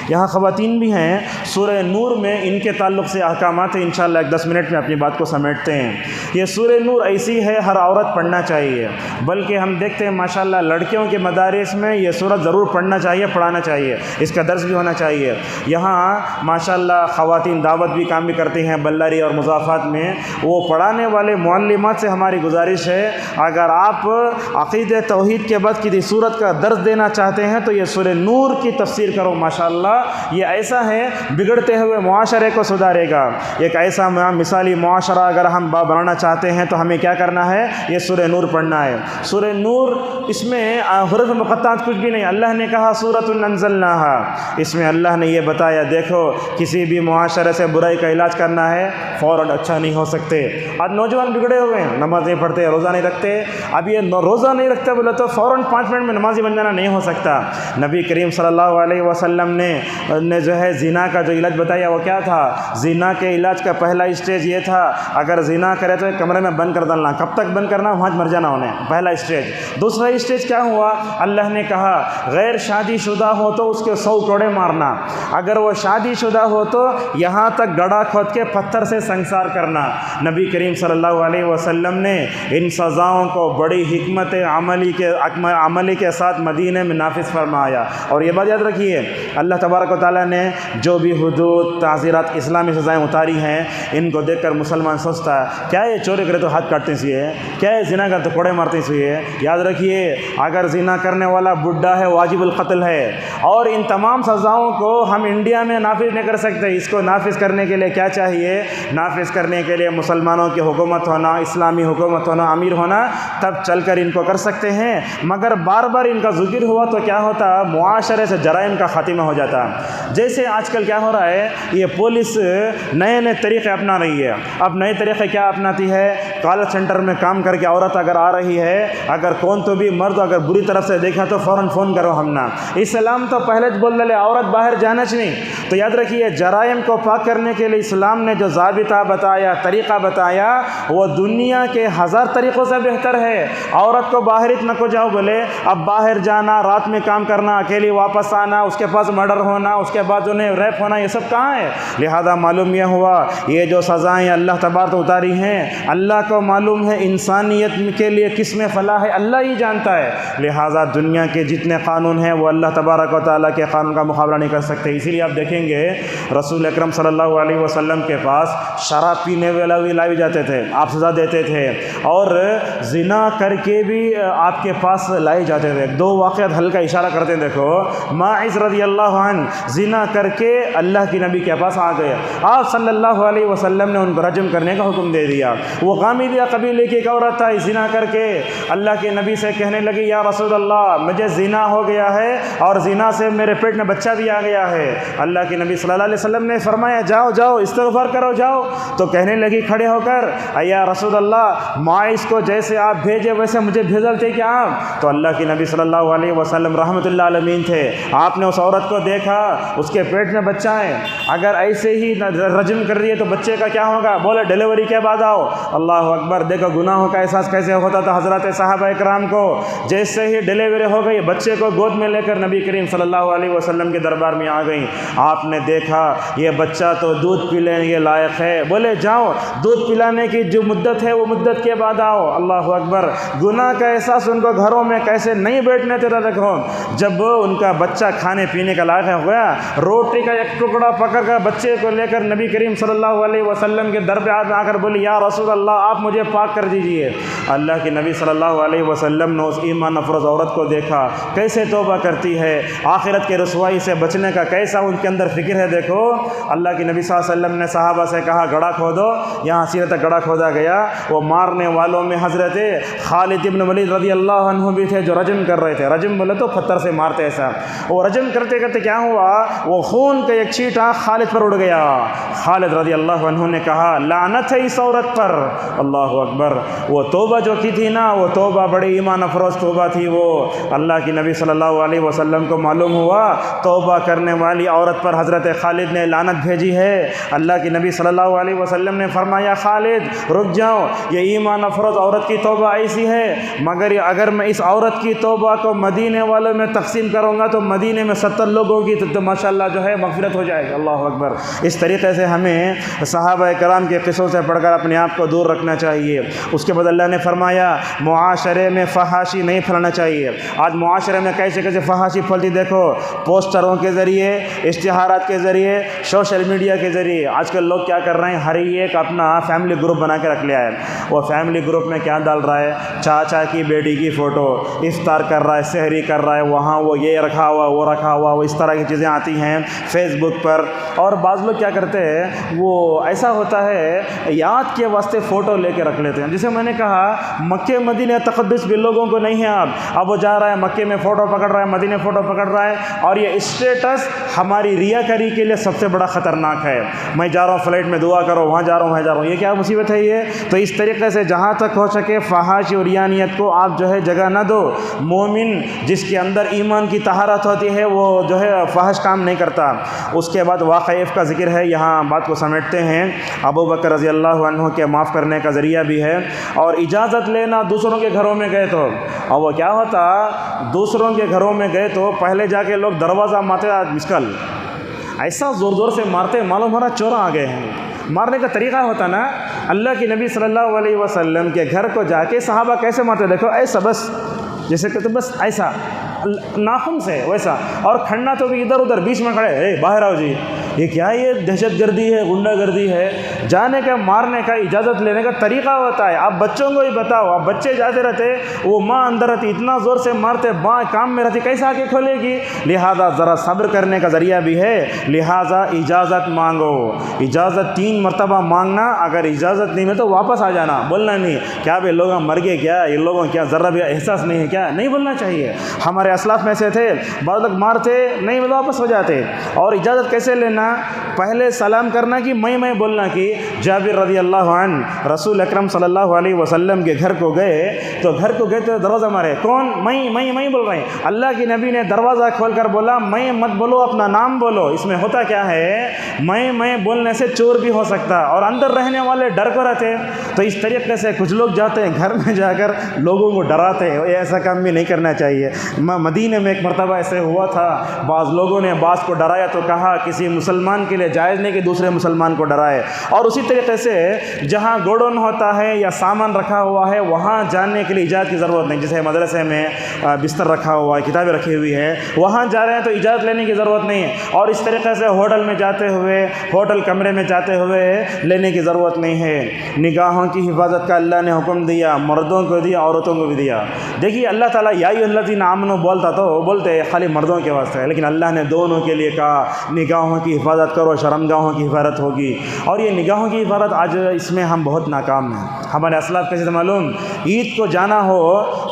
یہاں خواتین بھی ہیں۔ سورہ نور میں ان کے تعلق سے احکامات ہیں، انشاءاللہ 10 منٹ میں اپنی بات کو سمیٹتے ہیں۔ یہ سورہ نور ایسی ہے ہر عورت پڑھنا چاہیے، بلکہ ہم دیکھتے ہیں ماشاءاللہ لڑکیوں کے مدارس میں یہ سورت ضرور پڑھنا چاہیے، پڑھانا چاہیے، اس کا درس بھی ہونا چاہیے۔ یہاں ماشاءاللہ خواتین دعوت بھی کام بھی کرتی ہیں بلاری اور مضافات میں، وہ پڑھانے والے معلمات سے ہماری گزارش ہے اگر آپ عقیدہ توحید کے بعد کسی سورت کا درس دینا چاہتے ہیں تو یہ سورہ نور کی تفسیر کرو۔ ماشاءاللہ یہ ایسا ہے بگڑتے ہوئے معاشرے کو سدھارے گا۔ ایک ایسا مثالی معاشرہ اگر ہم بنانا چاہتے ہیں تو ہمیں کیا کرنا ہے؟ یہ سورہ نور پڑھنا ہے۔ سورہ نور اس میں حروف مقطعات کچھ بھی نہیں، اللہ نے کہا سورۃ انزلناہا، اس میں اللہ نے یہ بتایا دیکھو کسی بھی معاشرے سے برائی کا علاج کرنا ہے فوراً اچھا نہیں ہو سکتے۔ آج نوجوان بگڑے ہوئے ہیں، نماز نہیں پڑھتے، روزہ نہیں رکھتے۔ اب یہ روزہ نہیں رکھتے بولے تو فوراً 5 منٹ میں نمازی بن جانا نہیں ہو سکتا۔ نبی کریم صلی اللہ علیہ وسلم نے جو ہے زنا کا جو علاج بتایا وہ کیا تھا؟ زنا کے علاج کا پہلا اسٹیج یہ تھا اگر زنا کرے تو کمرے میں بند کر ڈالنا، کب تک بند کرنا؟ وہاں مر جانا انہیں، پہلا اسٹیج۔ دوسرا اسٹیج کیا ہوا؟ اللہ نے کہا غیر شادی شدہ ہو تو اس کے 100 کوڑے مارنا، اگر وہ شادی شدہ ہو تو یہاں تک گڑھا کھود کے پتھر سے سنسار کرنا۔ نبی کریم صلی اللہ علیہ وسلم نے ان سزاؤں کو بڑی حکمت عملی کے ساتھ مدینے میں نافذ فرمایا۔ اور یہ بات یاد رکھیے اللہ تبارک و تعالیٰ نے جو بھی حدود تعزیرات اسلامی سزائیں اتاری ہیں ان کو دیکھ کر مسلمان سوچتا ہے کیا یہ چوری کرے تو ہاتھ کاٹتے سی ہے، کیا یہ زنا کرے تو کوڑے مارتے سی ہے۔ یاد رکھیے اگر زنا کرنے والا بڈھا ہے واجب القتل ہے، اور ان تمام سزاؤں کو ہم انڈیا میں نافذ نہیں کر سکتے۔ اس کو نافذ کرنے کے لیے کیا چاہیے؟ نافذ کرنے کے لیے مسلمانوں کی حکومت ہونا، اسلامی حکومت ہونا، امیر ہونا، تب چل کر ان کو کر سکتے ہیں۔ مگر بار بار ان کا ذکر ہوا تو کیا ہوتا؟ معاشرے سے جرائم کا خاتمہ ہو جاتا۔ جیسے آج کل کیا ہو رہا ہے، یہ پولیس نئے نئے طریقے اپنا رہی ہے۔ اب نئے طریقے کیا اپناتی ہے؟ کال سینٹر میں کام کر کے عورت اگر آ رہی ہے، اگر کون تو بھی مرد اگر بری طرف سے دیکھا تو فوراً فون کرو ہم نا۔ اسلام تو پہلے بول دے عورت باہر جانا چاہیے۔ تو یاد رکھیے جرائم کو پاک کرنے کے لیے اسلام نے جو ضابطہ بتایا، طریقہ بتایا، وہ دنیا کے 1000 طریقوں سے بہتر ہے۔ عورت کو باہر اتنا کو جاؤ بولے اب باہر جانا، رات میں کام کرنا، اکیلی واپس آنا، اس کے پاس مرڈر ہونا، اس کے بعد انہیں ریپ ہونا، یہ سب کہاں ہے؟ لہذا معلوم یہ ہوا یہ جو سزائیں اللہ تبارک اتاری ہیں اللہ کو معلوم ہے انسانیت کے لیے کس میں فلاح ہے اللہ ہی جانتا ہے۔ لہذا دنیا کے جتنے قانون ہیں وہ اللہ تبارک و تعالیٰ کے قانون کا مقابلہ نہیں کر سکتے۔ اسی لیے آپ دیکھیں گے رسول اکرم صلی اللہ علیہ وسلم کے پاس شراب پینے والے بھی لائے جاتے تھے، آپ سزا دیتے تھے، اور زنا کر کے بھی آپ کے پاس لائے جاتے تھے۔ 2 واقعات ہلکا اشارہ کرتے ہیں، دیکھو ماعز رضی اللہ عنہ زنا کر کے اللہ کی نبی کے پاس آ گئے، آپ صلی اللہ علیہ وسلم نے ان کو رجم کرنے کا حکم دے دیا۔ وہ غامدیہ قبیلے کی ایک عورت تھا، زنا کر کے اللہ کے نبی سے کہنے لگی یا رسول اللہ مجھے زنا ہو گیا ہے اور زنا سے میرے پیٹ میں بچہ بھی آ گیا ہے۔ اللہ کے نبی صلی اللہ علیہ وسلم نے فرمایا جاؤ جاؤ استغفار کرو جاؤ۔ تو کہنے لگی کھڑے ہو کر یا رسول اللہ ماعز کو جیسے آپ بھیجے ویسے مجھے بھیجتے کیا آپ؟ تو اللہ کے نبی صلی اللہ علیہ وسلم رحمۃ اللہ عالمین تھے، آپ نے اس عورت کو دیکھا اس کے پیٹ میں بچہ ہے، اگر ایسے ہی رجم کر رہی ہے تو بچے کا کیا ہوگا؟ بولے ڈیلیوری کے بعد آؤ۔ اللہ اکبر، دیکھو گناہوں کا احساس کیسے ہوتا تھا حضرات صحابہ کرام کو۔ جیسے ہی ڈیلیوری ہو گئی بچے کو گود میں لے کر نبی کریم صلی اللہ علیہ وسلم کے دربار میں آ گئی۔ آپ نے دیکھا یہ بچہ تو دودھ پینے کے لائق ہے، بولے جاؤ دودھ پلانے کی جو مدت ہے وہ مدت کے بعد آؤ۔ اللہ اکبر، گناہ کا احساس ان کو گھروں میں کیسے نہیں بیٹھنے دیتا۔ دیکھو جب ان کا بچہ کھانے پینے کا لائق ہو گیا، روٹی کا ایک ٹکڑا پکڑ کر بچے کو لے کر نبی کریم صلی اللہ علیہ وسلم کے دربار میں آ کر بولی یا رسول اللہ آپ مجھے پاک کر دیجئے۔ اللہ کے نبی صلی اللہ علیہ وسلم نے اس ایمان افروز عورت کو دیکھا کیسے توبہ کرتی ہے، آخرت کے رسوائی سے بچنے کا کیسا ان کے اندر فکر ہے۔ دیکھو اللہ کے نبی صلی اللہ علیہ وسلم نے صحابہ سے کہا گڑھا کھودو، یہاں سینے تک گڑھا کھودا گیا۔ وہ مارنے والوں میں حضرت خالد ابن ولید رضی اللہ عنہ بھی تھے جو رجم کر رہے تھے۔ رجم بولے تو پتھر سے مارتے ایسا۔ وہ رجم کرتے کرتے کیا ہوا، وہ خون کا ایک چھینٹا خالد پر اڑ گیا۔ خالد رضی اللہ عنہ نے کہا لعنت ہے اس عورت پر، اللہ اکبر. وہ توبہ جو کی تھی نا، وہ توبہ بڑی ایمان افروز توبہ تھی. وہ اللہ کی نبی صلی اللہ علیہ وسلم کو معلوم ہوا توبہ کرنے والی عورت پر حضرت خالد نے لعنت بھیجی ہے. اللہ کی نبی صلی اللہ علیہ وسلم نے فرمایا خالد رک جاؤ، یہ ایمان افروز عورت کی توبہ ایسی ہے، مگر اگر میں اس عورت کی توبہ کو مدینے والوں میں تقسیم کروں گا تو مدینے میں 70 لوگوں کی تو ماشاءاللہ جو ہے مغفرت ہو جائے گی. اللہ اکبر. اس طریقے سے ہمیں صحابہ کرام کے قصوں سے پڑھ کر اپنے آپ کو دور رکھنا چاہیے. اس کے بعد اللہ نے فرمایا معاشرے میں فحاشی نہیں پھیلانا چاہیے. آج معاشرے میں کیسے کیسے فحاشی پھیلتی دیکھو، پوسٹروں کے ذریعے، اشتہارات کے ذریعے، سوشل میڈیا کے ذریعے. آج کل لوگ کیا کر رہے ہیں، ہر ایک اپنا فیملی گروپ بنا کے رکھ لیا ہے. وہ فیملی گروپ میں کیا ڈال رہا ہے، چاچا کی بیٹی کی فوٹو، افطار کر رہا ہے، سحری کر رہا ہے، وہاں وہ یہ رکھا ہوا وہ رکھا ہوا، وہ اس طرح کی چیزیں آتی ہیں فیس بک پر. اور بعض لوگ کیا کرتے ہیں، وہ ایسا ہوتا ہے یاد کے واسطے فوٹو لے کے رکھ لیتے ہیں. جسے میں نے کہا مکہ مدینہ تقدس بھی لوگوں کو نہیں ہے. اب وہ جا رہا ہے مکے میں فوٹو پکڑ رہا ہے، مدینہ فوٹو پکڑ رہا ہے، اور یہ اسٹیٹس ہماری ریاکاری کے لیے سب سے بڑا خطرناک ہے. میں جا رہا ہوں فلائٹ میں، دعا کرو، وہاں جا رہا ہوں وہاں جا رہا ہوں. یہ کیا مصیبت ہے یہ؟ تو اس طریقے سے جہاں تک ہو سکے فحاشی اور ریانیت کو آپ جو ہے جگہ نہ دو. مومن جس کے اندر ایمان کی طہارت ہوتی ہے وہ جو ہے فحش کام نہیں کرتا. اس کے بعد واقعہ کا ذکر ہے، یہاں بات کو سمیٹتے ہیں. ابو بکر رضی اللہ عنہ کے معاف کرنے کا ذریعہ بھی ہے. اور اجازت لینا، دوسروں کے گھروں میں گئے تو، اور وہ کیا ہوتا، دوسروں کے گھروں میں گئے تو پہلے جا کے لوگ دروازہ مارتے، مسکل ایسا زور زور سے مارتے، معلوم ہو رہا چور آ گئے ہیں. مارنے کا طریقہ ہوتا نا، اللہ کی نبی صلی اللہ علیہ وسلم کے گھر کو جا کے صحابہ کیسے مارتے دیکھو، ایسا بس جیسے کہ بس ایسا ناخن سے ویسا، اور کھڑنا تو بھی ادھر ادھر بیچ میں کھڑے، باہر آؤ جی. یہ کیا، یہ دہشت گردی ہے، غنڈہ گردی ہے. جانے کا، مارنے کا، اجازت لینے کا طریقہ ہوتا ہے. آپ بچوں کو ہی بتاؤ، آپ بچے جاتے رہتے، وہ ماں اندر رہتی، اتنا زور سے مارتے، ماں کام میں رہتی، کیسے آ کے کھولے گی؟ لہذا ذرا صبر کرنے کا ذریعہ بھی ہے. لہذا اجازت مانگو. اجازت 3 مرتبہ مانگنا، اگر اجازت نہیں ہے تو واپس آ جانا، بولنا نہیں کیا بھائی لوگ مر گئے کیا، یہ لوگوں کیا ذرا بھی احساس نہیں ہے کیا، نہیں بولنا چاہیے. ہمارے اسلاف میں سے تھے، بعض لوگ مارتے نہیں بولے واپس ہو جاتے. اور اجازت کیسے لینا، پہلے سلام کرنا کی میں بولنا کی. جابر رضی اللہ عنہ رسول اکرم صلی اللہ علیہ وسلم کے گھر کو گئے تو دروازہ مارے، کون؟ میں بول رہے ہیں. اللہ کی نبی نے دروازہ کھول کر بولا میں مت بولو، اپنا نام بولو. اس میں ہوتا کیا ہے، میں بولنے سے چور بھی ہو سکتا، اور اندر رہنے والے ڈر کو رہتے. تو اس طریقے سے کچھ لوگ جاتے ہیں گھر میں جا کر لوگوں کو ڈراتے ہیں. ایسا کام بھی نہیں کرنا چاہیے. مدینے میں ایک مرتبہ ایسے ہوا تھا، بعض لوگوں نے بعض کو ڈرایا تو کہا کسی مسلمان کے لیے جائز نہیں کہ دوسرے مسلمان کو ڈرائے. اور اسی طریقے سے جہاں گوڈن ہوتا ہے یا سامان رکھا ہوا ہے وہاں جانے کے لیے اجازت کی ضرورت نہیں. جیسے مدرسے میں بستر رکھا ہوا ہے، کتابیں رکھی ہوئی ہے، وہاں جا رہے ہیں تو اجازت لینے کی ضرورت نہیں ہے. اور اس طریقے سے ہوٹل میں جاتے ہوئے، ہوٹل کمرے میں جاتے ہوئے لینے کی ضرورت نہیں ہے. نگاہوں کی حفاظت کا اللہ نے حکم دیا، مردوں کو دیا، عورتوں کو بھی دیا. دیکھیے اللہ تعالیٰ یا ایھا الذین آمنوا بولتا تو بولتے خالی مردوں کے واسطے ہے، لیکن اللہ نے دونوں کے لیے کہا نگاہوں کی حفاظت کرو، شرمگاہوں کی حفاظت ہوگی. اور یہ نگاہوں کی حفاظت آج اس میں ہم بہت ناکام ہیں. ہمارے اسلاف کیسے معلوم، عید کو جانا ہو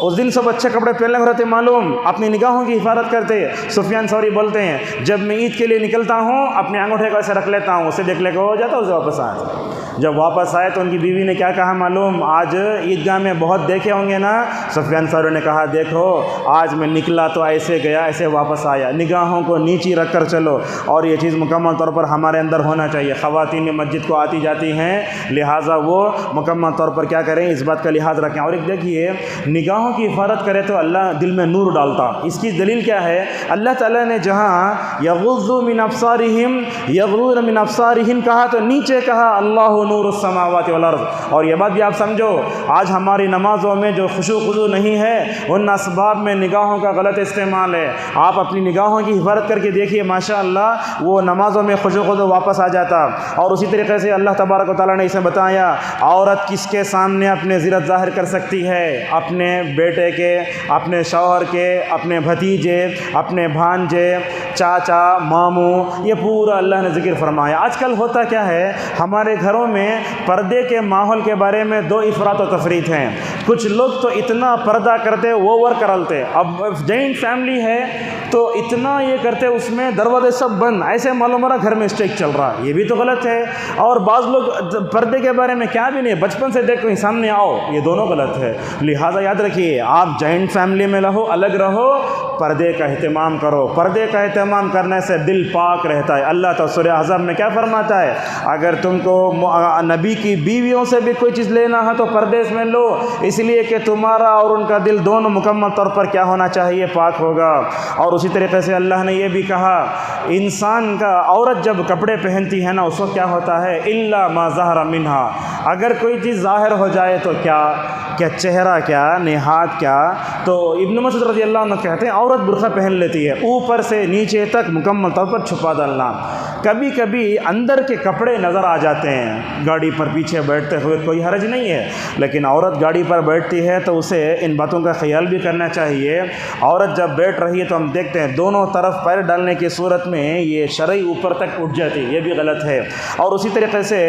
اس دن سب اچھے کپڑے پہننے کو رہتے، معلوم اپنی نگاہوں کی حفاظت کرتے. سفیان ثوری بولتے ہیں جب میں عید کے لیے نکلتا ہوں اپنے انگوٹھے کو ایسے رکھ لیتا ہوں، اسے دیکھ لے کے ہو جاتا، اسے واپس آتا. جب واپس آئے تو ان کی بیوی نے کیا کہا معلوم، آج عیدگاہ میں بہت دیکھے ہوں گے نا. سفیان ثوری نے کہا دیکھو آج میں نکلا تو ایسے گیا ایسے واپس آیا. نگاہوں کو نیچی رکھ کر چلو. اور یہ چیز مکمل طور پر ہمارے اندر ہونا چاہیے. خواتین مسجد کو آتی جاتی ہیں، لہٰذا وہ مکمل طور پر کیا کریں، اس بات کا لحاظ رکھیں. اور ایک دیکھیے نگاہوں کی حفاظت کرے تو اللہ دل میں نور ڈالتا. اس کی دلیل کیا ہے، اللہ تعالیٰ نے جہاں یغضوا من ابصارہم یغضون من ابصارہم کہا تو نیچے کہا اللہ نور السماوات والارض. اور یہ بات بھی آپ سمجھو، آج ہماری نمازوں میں جو خشوع خضوع نہیں ہے ان اسباب میں نگاہوں کا غلط استعمال ہے. آپ اپنی نگاہوں کی حفاظت کر کے دیکھیے ماشاءاللہ وہ نمازوں میں خشوع خضوع واپس آ جاتا. اور اسی طریقے سے اللہ تبارک و تعالیٰ نے اسے بتایا عورت کس کے سامنے اپنے زینت ظاہر کر سکتی ہے، اپنے بیٹے کے، اپنے شوہر کے، اپنے بھتیجے، اپنے بھانجے، چاچا، ماموں، یہ پورا اللہ نے ذکر فرمایا. آج کل ہوتا کیا ہے، ہمارے گھروں میں پردے کے ماحول کے بارے میں دو افراط و تفریط ہیں۔ کچھ لوگ تو اتنا پردہ کرتے اوور کرلتے، اب جوائنٹ فیملی ہے تو اتنا یہ کرتے اس میں دروازے سب بند، ایسے معلوم ہو رہا گھر میں اسٹیک چل رہا، یہ بھی تو غلط ہے۔ اور بعض لوگ پردے کے بارے میں کیا بھی نہیں، بچپن سے دیکھ کہیں سامنے آؤ، یہ دونوں غلط ہے۔ لہٰذا یاد رکھیے، آپ جوائنٹ فیملی میں رہو، الگ رہو، پردے کا اہتمام کرو۔ پردے کا اہتمام کرنے سے دل پاک رہتا ہے۔ اللہ تعالیٰ سورہ احزاب میں کیا فرماتا ہے؟ اگر تم کو نبی کی بیویوں سے بھی کوئی چیز لینا ہے تو پردے میں لو، اس لیے کہ تمہارا اور ان کا دل دونوں مکمل طور پر کیا ہونا چاہیے؟ پاک ہوگا۔ اور اسی طریقے سے اللہ نے یہ بھی کہا، انسان کا عورت جب کپڑے پہنتی ہے نا، اس وقت کیا ہوتا ہے؟ الا ما ظہر منہا، اگر کوئی چیز ظاہر ہو جائے تو کیا چہرہ، کیا نہاد، کیا تو ابن مسعود رضی اللہ عنہ کہتے ہیں عورت برقع پہن لیتی ہے، اوپر سے نیچے تک مکمل طور پر چھپا ڈالنا۔ کبھی کبھی اندر کے کپڑے نظر آ جاتے ہیں، گاڑی پر پیچھے بیٹھتے ہوئے کوئی حرج نہیں ہے، لیکن عورت گاڑی پر بیٹھتی ہے تو اسے ان باتوں کا خیال بھی کرنا چاہیے۔ عورت جب بیٹھ رہی ہے تو ہم دیکھتے ہیں دونوں طرف پیر ڈالنے کی صورت میں یہ شرعی اوپر تک اٹھ جاتی، یہ بھی غلط ہے۔ اور اسی طریقے سے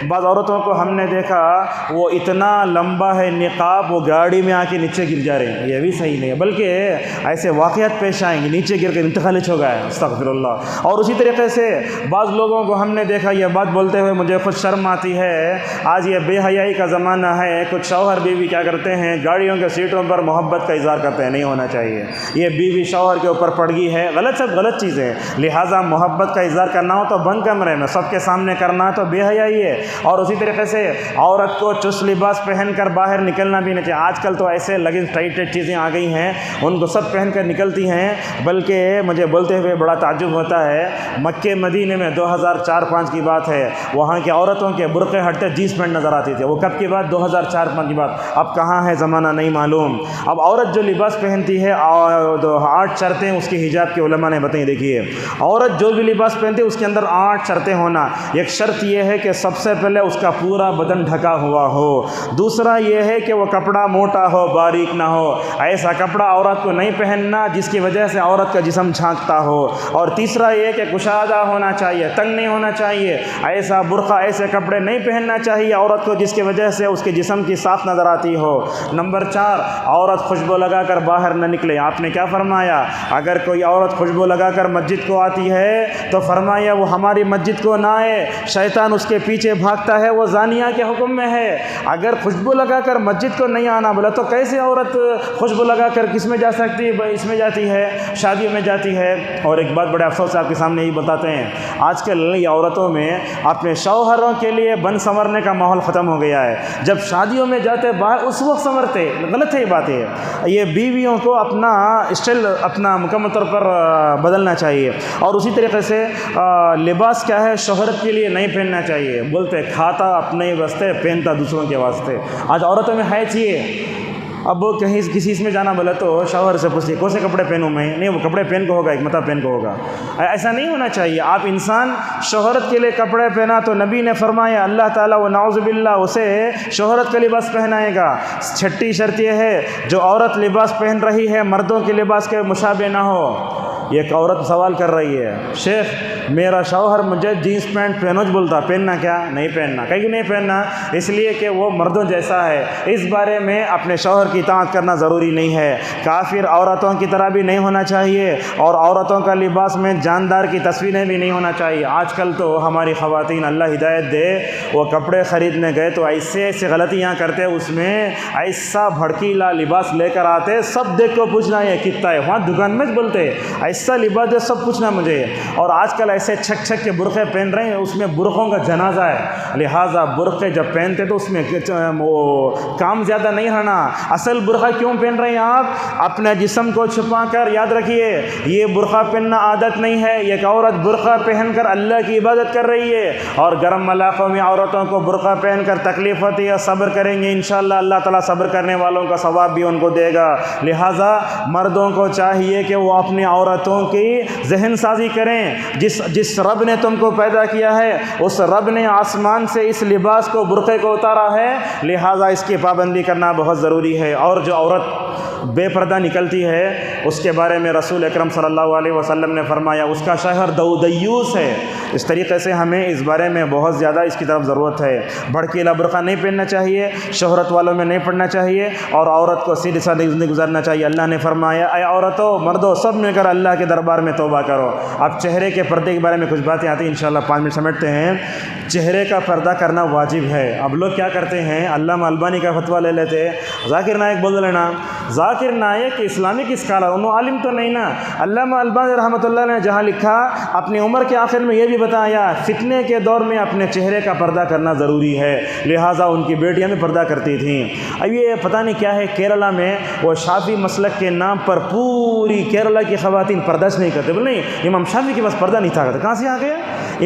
بعض عورتوں کو ہم نے دیکھا وہ اتنا لمبا ہے نقاب، وہ گاڑی میں آ کے نیچے گر جا رہے ہیں، یہ بھی صحیح نہیں ہے، بلکہ ایسے واقعات پیش آئیں گے نیچے گر کے انتقال ہو گیا ہے، استغفر اللہ۔ اور اسی طریقے سے بعض لوگوں کو ہم نے دیکھا، یہ بات بولتے ہوئے مجھے خود شرم آتی ہے، آج یہ بے حیائی کا زمانہ ہے، کچھ شوہر بیوی کیا کرتے ہیں، گاڑیوں کے سیٹوں پر محبت کا اظہار کرتے ہیں، نہیں ہونا چاہیے۔ یہ بیوی شوہر کے اوپر پڑ گئی ہے، غلط، سب غلط چیزیں، لہٰذا محبت کا اظہار کرنا ہو تو بند کمرے میں سب کے سامنے کرنا تو بے حیائی ہے۔ اور اسی طریقے سے عورت کو چست لباس پہن کر باہر نکلنا بھی نہیں چاہیے۔ آج کل تو ایسے لگن ٹائٹ چیزیں آ گئی ہیں، ان کو سب پہن کر نکلتی ہیں، بلکہ مجھے بولتے ہوئے بڑا تعجب ہوتا ہے، مکے مدینے میں 2004-05 کی بات ہے، وہاں کی عورتوں کے برقعے ہٹتے جینس پینٹ نظر آتی تھی۔ وہ کب کی بات؟ 2004-05 کی بات۔ اب کہاں ہے زمانہ نہیں معلوم۔ اب عورت جو لباس پہنتی ہے، 8 شرطیں اس کی حجاب کے علماء نے بتائیں۔ دیکھیے، عورت جو بھی لباس پہنتی ہے اس کے اندر 8 شرطیں ہونا۔ ایک شرط یہ ہے کہ سب سے پہلے اس کا پورا بدن ڈھکا ہوا ہو، دوسرا یہ ہے کہ وہ کپڑا موٹا ہو، باریک نہ ہو، ایسا کپڑا عورت کو نہیں پہننا جس کی وجہ سے عورت کا جسم جھانکتا ہو، اور تیسرا یہ کہ کشادہ ہونا چاہیے، تنگ نہیں ہونا چاہیے، ایسا برقع، ایسے کپڑے نہیں پہننا چاہیے عورت کو جس کی وجہ سے اس کے جسم کی صاف نظر آتی ہو۔ نمبر 4، عورت خوشبو لگا کر باہر نہ نکلے۔ آپ نے کیا فرمایا؟ اگر کوئی عورت خوشبو لگا کر مسجد کو آتی ہے تو فرمایا وہ ہماری مسجد کو نہ آئے، شیطان اس کے پیچھے بھاگتا ہے، وہ زانیہ کے حکم میں ہے۔ اگر خوشبو لگا کر مسجد کو نہیں آنا بولا تو کیسے عورت خوشبو لگا کر کس میں جا سکتی ہے؟ اس میں جاتی ہے، شادیوں میں جاتی ہے۔ اور ایک بات بڑے افسوس سے آپ کے سامنے یہ بتاتے ہیں، آج کل یہ عورتوں میں اپنے شوہروں کے لیے بن سنورنے کا ماحول ختم ہو گیا ہے۔ جب شادیوں میں جاتے باہر اس وقت سنورتے، غلط ہے یہ بات ہے۔ یہ بیویوں کو اپنا اسٹائل اپنا مکمل طور پر بدلنا چاہیے۔ اور اسی طریقے سے لباس کیا ہے، شہرت کے لیے نہیں پہننا چاہیے۔ بولتے کھاتا اپنے واسطے، پہنتا دوسروں کے واسطے۔ آج عورتوں میں ہے چاہیے، اب کہیں کسی اس میں جانا بولا تو شوہر سے پوچھیے کون سے کپڑے پہنوں میں، نہیں وہ کپڑے پہن کو ہوگا، ایک مطلب پہن کو ہوگا، ایسا نہیں ہونا چاہیے۔ آپ انسان شہرت کے لیے کپڑے پہنا تو نبی نے فرمایا اللہ تعالیٰ و نعوذ باللہ اسے شہرت کا لباس پہنائے گا۔ 6ٹھی شرط یہ ہے جو عورت لباس پہن رہی ہے مردوں کے لباس کے مشابہ نہ ہو۔ ایک عورت سوال کر رہی ہے، شیخ میرا شوہر مجھے جینس پینٹ پہنو بولتا، پہننا کیا؟ نہیں پہننا۔ کہیں نہیں پہننا اس لیے کہ وہ مردوں جیسا ہے۔ اس بارے میں اپنے شوہر کی اطاعت کرنا ضروری نہیں ہے۔ کافر عورتوں کی طرح بھی نہیں ہونا چاہیے، اور عورتوں کا لباس میں جاندار کی تصویریں بھی نہیں ہونا چاہیے۔ آج کل تو ہماری خواتین اللہ ہدایت دے، وہ کپڑے خریدنے گئے تو ایسے غلطیاں کرتے، اس میں ایسا بھڑکیلا لباس لے کر آتے، سب دیکھ کو پوچھنا یہ کتنا ہے، وہاں دکان میں بولتے ایسا لباس ہے، سب پوچھنا مجھے۔ اور آج کل ایسے چھک کے برقعے پہن رہے ہیں، اس میں برقعوں کا جنازہ ہے، لہٰذا برقعے جب پہنتے تو اس میں وہ کام زیادہ نہیں رہنا۔ اصل برقع کیوں پہن رہے ہیں آپ؟ اپنے جسم کو چھپا کر۔ یاد رکھیے یہ برقع پہننا عادت نہیں ہے، ایک عورت برقع پہن کر اللہ کی عبادت کر رہی ہے، اور گرم علاقوں میں عورتوں کو برقع پہن کر تکلیف ہوتی ہے، صبر کریں گے انشاءاللہ اللہ تعالیٰ صبر کرنے والوں کا ثواب بھی ان کو دے گا۔ لہٰذا مردوں کو چاہیے کہ وہ اپنی عورتوں کی ذہن سازی کریں۔ جس رب نے تم کو پیدا کیا ہے اس رب نے آسمان سے اس لباس کو برقعے کو اتارا ہے، لہٰذا اس کی پابندی کرنا بہت ضروری ہے۔ اور جو عورت بے پردہ نکلتی ہے اس کے بارے میں رسول اکرم صلی اللہ علیہ وسلم نے فرمایا اس کا شوہر دیوس ہے، اس طریقے سے ہمیں اس بارے میں بہت زیادہ اس کی طرف ضرورت ہے۔ بھڑکیلا برقع نہیں پہننا چاہیے، شہرت والوں میں نہیں پڑھنا چاہیے، اور عورت کو سیدھی سادھی زندگی گزارنا چاہیے۔ اللہ نے فرمایا اے عورتوں مردوں سب مل کر اللہ کے دربار میں توبہ کرو۔ اب چہرے کے پردے کے بارے میں کچھ باتیں آتی ہیں، انشاءاللہ 5 منٹ سمیٹتے ہیں۔ چہرے کا پردہ کرنا واجب ہے۔ اب لوگ کیا کرتے ہیں، علامہ البانی کا فتویٰ لے لیتے، ذاکر نائک بول لینا۔ ذاکر نائک اسلامک اسکالر، انہوں عالم تو نہیں نا۔ علامہ البانی رحمۃ اللہ نے جہاں لکھا، اپنی عمر کے آخر میں یہ بھی بتایا فتنے کے دور میں اپنے چہرے کا پردہ کرنا ضروری ہے، لہٰذا ان کی بیٹیاں بھی پردہ کرتی تھیں۔ اب یہ پتہ نہیں کیا ہے، کیرلا میں وہ شافی مسلک کے نام پر پوری کیرلا کی خواتین پردہ نہیں کرتے۔ بول نہیں، امام شافی کے پاس پردہ نہیں تھا، کہاں سے آ گیا؟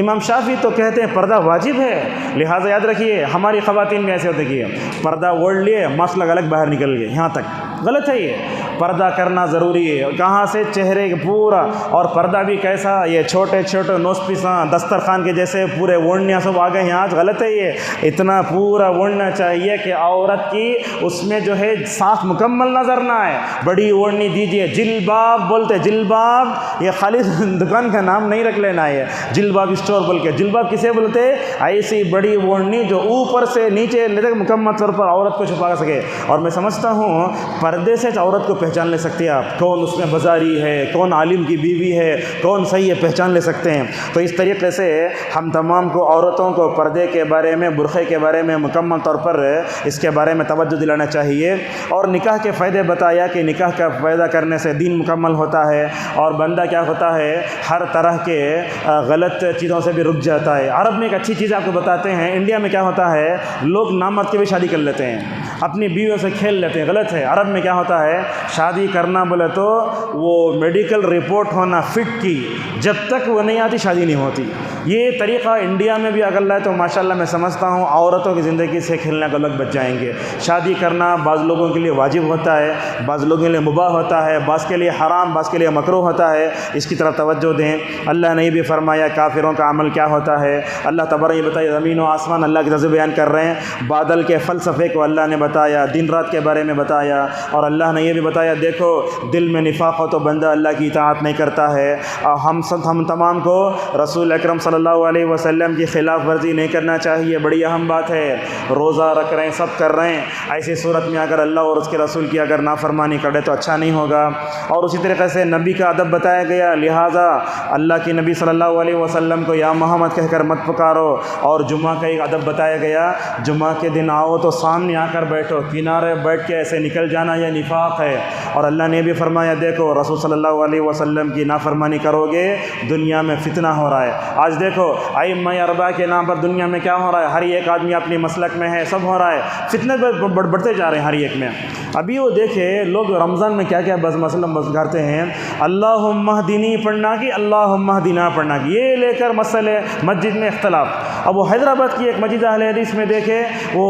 امام شافی تو کہتے ہیں پردہ واجب ہے، لہٰذا یاد رکھیے ہماری خواتین میں ایسے ہوتے کہ پردہ اوڑھ لیے ماسک لگا الگ باہر نکل گئے، یہاں تک غلط ہے۔ یہ پردہ کرنا ضروری ہے، کہاں سے چہرے پورا، اور پردہ بھی کیسا، یہ چھوٹے چھوٹے نوسپیساں دسترخوان کے جیسے پورے اوڑھنیاں سب آ گئے ہیں آج، غلط ہے یہ۔ اتنا پورا اوڑھنا چاہیے کہ عورت کی اس میں جو ہے ساکھ مکمل نظر نہ آئے۔ بڑی اوڑھنی دیجیے، جلباب بولتے، جلباب یہ خالی دکان کا نام نہیں رکھ لینا ہے، جلباب اسٹور بول کے۔ جلباب کسے بولتے؟ ایسی بڑی اوڑھنی جو اوپر سے نیچے مکمل طور پر عورت کو چھپا سکے۔ اور میں سمجھتا ہوں پردے سے عورت کو پہچان لے سکتے ہیں آپ، کون اس میں بازاری ہے، کون عالم کی بیوی ہے، کون صحیح ہے، پہچان لے سکتے ہیں۔ تو اس طریقے سے ہم تمام کو، عورتوں کو پردے کے بارے میں، برقعے کے بارے میں مکمل طور پر اس کے بارے میں توجہ دلانا چاہیے۔ اور نکاح کے فائدے بتایا کہ نکاح کا فائدہ کرنے سے دین مکمل ہوتا ہے، اور بندہ کیا ہوتا ہے، ہر طرح کے غلط چیزوں سے بھی رک جاتا ہے۔ عرب میں ایک اچھی چیز آپ کو بتاتے ہیں، انڈیا میں کیا ہوتا ہے، لوگ نامرد کے بھی شادی کر لیتے ہیں، اپنی بیویوں سے کھیل لیتے ہیں، غلط ہے۔ عرب میں کیا ہوتا ہے، شادی کرنا بولے تو وہ میڈیکل رپورٹ ہونا فٹ کی، جب تک وہ نہیں آتی شادی نہیں ہوتی۔ یہ طریقہ انڈیا میں بھی اگر لائے تو ماشاءاللہ میں سمجھتا ہوں عورتوں کی زندگی سے کھیلنے کا لوگ بچ جائیں گے۔ شادی کرنا بعض لوگوں کے لیے واجب ہوتا ہے، بعض لوگوں کے لیے مباح ہوتا ہے، بعض کے لیے حرام، بعض کے لیے مکروہ ہوتا ہے، اس کی طرف توجہ دیں۔ اللہ نے یہ بھی فرمایا کافروں کا عمل کیا ہوتا ہے، اللہ تبارک یہ بتایا، زمین و آسمان اللہ کی طرف سے بیان کر رہے ہیں، بادل کے فلسفے کو اللہ نے بتایا، دن رات کے بارے میں بتایا، اور اللہ نے یہ بھی بتایا دیکھو دل میں نفاق ہو تو بندہ اللہ کی اطاعت نہیں کرتا ہے۔ اور ہم تمام کو رسول اکرم صلی اللہ علیہ وسلم کی خلاف ورزی نہیں کرنا چاہیے، بڑی اہم بات ہے۔ روزہ رکھ رہے ہیں، سب کر رہے ہیں، ایسی صورت میں اگر اللہ اور اس کے رسول کی اگر نافرمانی کرے تو اچھا نہیں ہوگا۔ اور اسی طریقے سے نبی کا ادب بتایا گیا، لہٰذا اللہ کے نبی صلی اللہ علیہ وسلم کو یا محمد کہہ کر مت پکارو۔ اور جمعہ کا ایک ادب بتایا گیا، جمعہ کے دن آؤ تو سامنے آ کر بیٹھو، کنارے بیٹھ کے ایسے نکل جانا یہ نفاق ہے۔ اور اللہ نے بھی فرمایا دیکھو رسول صلی اللہ علیہ وسلم کی نافرمانی کرو گے دنیا میں فتنہ ہو رہا ہے۔ آج دیکھو ائمہ اربعہ کے نام پر دنیا میں کیا ہو رہا ہے، ہر ایک آدمی اپنی مسلک میں ہے، سب ہو رہا ہے، فتنے بڑھتے جا رہے ہیں ہر ایک میں۔ ابھی وہ دیکھے لوگ رمضان میں کیا کیا بس کرتے ہیں، اللہم اہدنی پڑھنا کی اللہم اہدنا پڑھنا کی، یہ لے کر مسئلے مسجد میں اختلاف۔ اب وہ حیدرآباد کی ایک مسجد اہل حدیث میں دیکھے وہ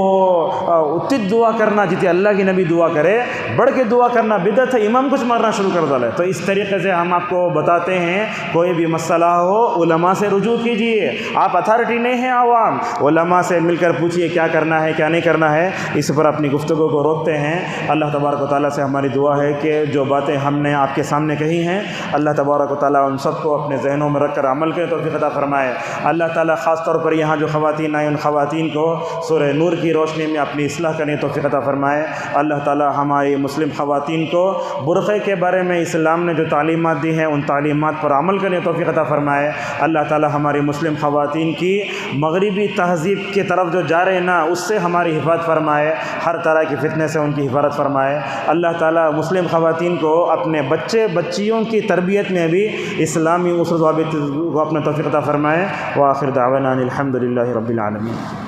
اتد دعا کرنا جتنے اللہ کی نبی دعا کرے، بڑھ کے دعا کرنا بدعت ہے، امام کچھ مارنا شروع کر ڈالے۔ تو اس طریقے سے ہم آپ کو بتاتے ہیں کوئی بھی مسئلہ ہو علماء سے رجوع کیجیے، آپ اتھارٹی نہیں ہیں، عوام علماء سے مل کر پوچھیے کیا کرنا ہے کیا نہیں کرنا ہے، اس پر اپنی گفتگو کو روکتے ہیں۔ اللہ تبارک و تعالیٰ سے ہماری دعا ہے کہ جو باتیں ہم نے آپ کے سامنے کہی ہیں اللہ تبارک و تعالیٰ ان سب کو اپنے ذہنوں میں رکھ کر عمل کے توفیق عطا فرمائے۔ اللہ تعالیٰ خاص طور پر یہاں جو خواتین آئیں ان خواتین کو سورہ نور کی روشنی میں اپنی اصلاح کرنے توفیق عطا فرمائے۔ اللہ تعالیٰ ہماری مسلم خواتین کو برقعے کے بارے میں اسلام نے جو تعلیمات دی ہیں ان تعلیمات پر عمل کرنے توفیق عطا فرمائے۔ اللہ تعالیٰ ہماری مسلم خواتین کی مغربی تہذیب کی طرف جو جا رہے ہیں نا اس سے ہماری حفاظت فرمائے، ہر طرح کی فتنے سے ان کی حفاظت فرمائے۔ اللہ تعالیٰ مسلم خواتین کو اپنے بچیوں کی تربیت میں بھی اسلامی اصول ضوابط کو اپنا توفیق عطا فرمائے۔ وآخر دعوانا الحمد للہ رب العالمین۔